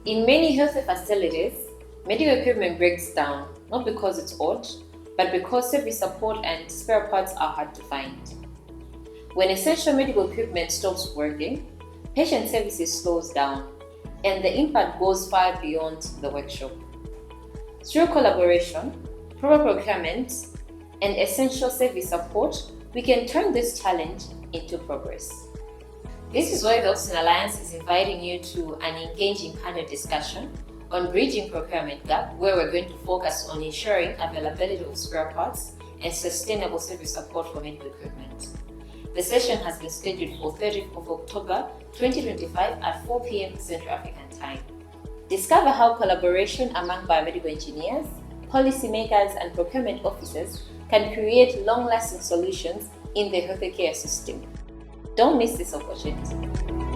In many health facilities, medical equipment breaks down, not because it's old, but because service support and spare parts are hard to find. When essential medical equipment stops working, patient services slows down, and the impact goes far beyond the workshop. Through collaboration, proper procurement, and essential service support, we can turn this challenge into progress. This is why the Oxygen Alliance is inviting you to an engaging panel discussion on bridging procurement gap, where we're going to focus on ensuring availability of spare parts and sustainable service support for medical equipment. The session has been scheduled for 30th of October 2025 at 4 p.m. Central African Time. Discover how collaboration among biomedical engineers, policymakers, and procurement officers can create long-lasting solutions in the healthcare system. Don't miss this opportunity.